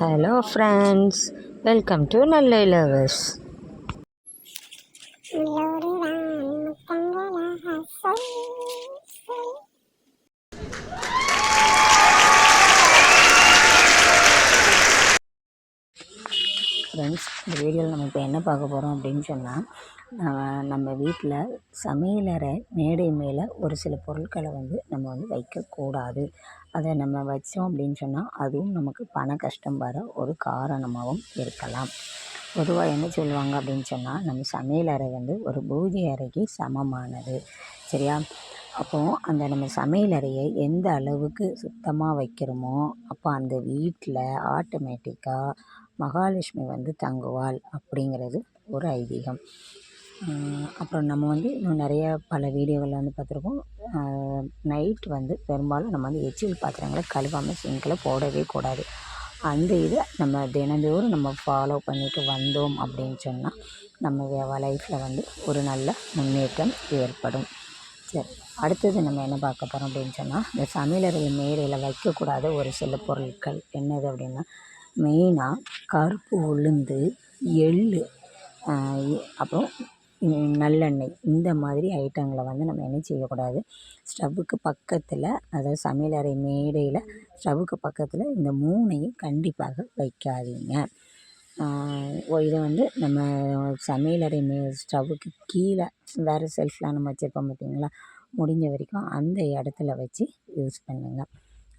Hello friends, welcome to நல்ல lovers. Friends, இந்த வீடியோவில் நம்ம இப்போ என்ன பார்க்க போகிறோம் அப்படின்னு சொன்னால், நம்ம வீட்டில் சமையலறை மேடை மேலே ஒரு சில பொருட்களை நம்ம வைக்கக்கூடாது. அதை நம்ம வச்சோம் அப்படின்னு சொன்னால் அதுவும் நமக்கு பண கஷ்டம் வர ஒரு காரணமாகவும் இருக்கலாம். பொதுவாக என்ன சொல்லுவாங்க அப்படின்னு சொன்னால், நம்ம சமையலறை ஒரு பூஜை அறைக்கு சமமானது, சரியா? அப்போது அந்த நம்ம சமையலறையை எந்த அளவுக்கு சுத்தமாக வைக்கிறோமோ அப்போ அந்த வீட்டில் ஆட்டோமேட்டிக்காக மகாலட்சுமி தங்குவாள் அப்படிங்கிறது ஒரு ஐதீகம். அப்புறம் நம்ம இன்னும் நிறைய பல வீடியோவில் பார்த்துருக்கோம். நைட் பெரும்பாலும் நம்ம எச்சில் பாத்திரங்களை கழுவாமல் சிங்கில் போடவே கூடாது. அந்த இதை நம்ம தினந்தோறும் நம்ம ஃபாலோ பண்ணிட்டு வந்தோம் அப்படின்னு சொன்னால் நம்ம லைஃப்பில் ஒரு நல்ல முன்னேற்றம் ஏற்படும். சரி, அடுத்தது நம்ம என்ன பார்க்க போகிறோம் அப்படின்னு சொன்னால், இந்த சமையலறை மேடையில் வைக்கக்கூடாத ஒரு சில பொருட்கள் என்னது அப்படின்னா, மெயினாக கருப்பு உளுந்து, எள், அப்புறம் நல்லெண்ணெய், இந்த மாதிரி ஐட்டங்களை நம்ம என்ன செய்யக்கூடாது, ஸ்டவ்வுக்கு பக்கத்தில், அதாவது சமையலறை மேடையில் ஸ்டவ்வுக்கு பக்கத்தில் இந்த 3ஐயும் கண்டிப்பாக வைக்காதீங்க. இதை நம்ம சமையலறை ஸ்டவ்வுக்கு கீழே வேறு செல்ஃப்லாம் நம்ம வச்சுருப்போம் பார்த்திங்களா, முடிஞ்ச வரைக்கும் அந்த இடத்துல வச்சு யூஸ் பண்ணுங்கள்.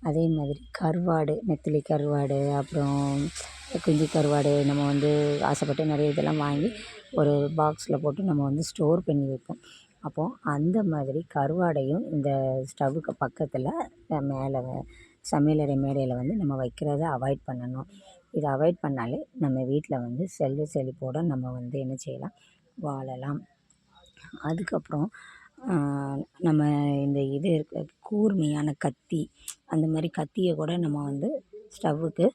அதே மாதிரி கருவாடு, நெத்திலி கருவாடு, அப்புறம் குஞ்சு கருவாடு நம்ம ஆசைப்பட்டு நிறைய இதெல்லாம் வாங்கி ஒரு பாக்ஸில் போட்டு நம்ம ஸ்டோர் பண்ணி வைப்போம். அப்போது அந்த மாதிரி கருவாடையும் இந்த ஸ்டவ்வுக்கு பக்கத்தில் மேலே சமையலறை மேடையில் நம்ம வைக்கிறத அவாய்ட் பண்ணணும். இதை அவாய்ட் பண்ணாலே நம்ம வீட்டில் செல்வ செழிப்போடு நம்ம என்ன செய்யலாம், வாழலாம். அதுக்கப்புறம் நம்ம இந்த இது இருக்க கூர்மையான கத்தி, அந்த மாதிரி கத்தியை கூட நம்ம ஸ்டவ்வுக்கு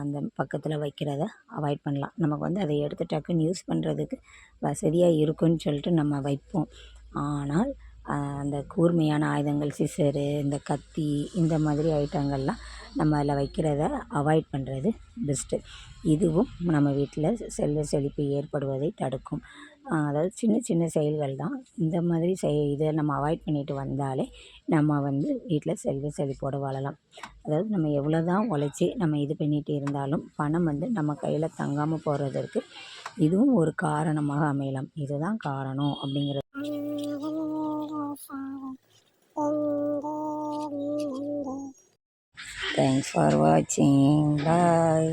அந்த பக்கத்தில் வைக்கிறத அவாய்ட் பண்ணலாம். நமக்கு அதை எடுத்து டக்குன்னு யூஸ் பண்ணுறதுக்கு வசதியாக இருக்குன்னு சொல்லிட்டு நம்ம வைப்போம். ஆனால் அந்த கூர்மையான ஆயுதங்கள், சிசரு, இந்த கத்தி, இந்த மாதிரி ஐட்டங்கள்லாம் நம்ம அதில் வைக்கிறத அவாய்ட் பண்ணுறது பெஸ்ட்டு. இதுவும் நம்ம வீட்டில் செல்வ செழிப்பு ஏற்படுவதை தடுக்கும். அதாவது சின்ன சின்ன செயல்கள் தான். இந்த மாதிரி இதை நம்ம அவாய்ட் பண்ணிட்டு வந்தாலே நம்ம வீட்டில் செல்வ செழிப்போடு வாழலாம். அதாவது நம்ம எவ்வளோ தான் உழைச்சி நம்ம இது பண்ணிகிட்டு இருந்தாலும் பணம் நம்ம கையில் தங்காமல் போகிறதற்கு இதுவும் ஒரு காரணமாக அமையலாம். இதுதான் காரணம் அப்படிங்கிறது. Thanks for watching. Bye.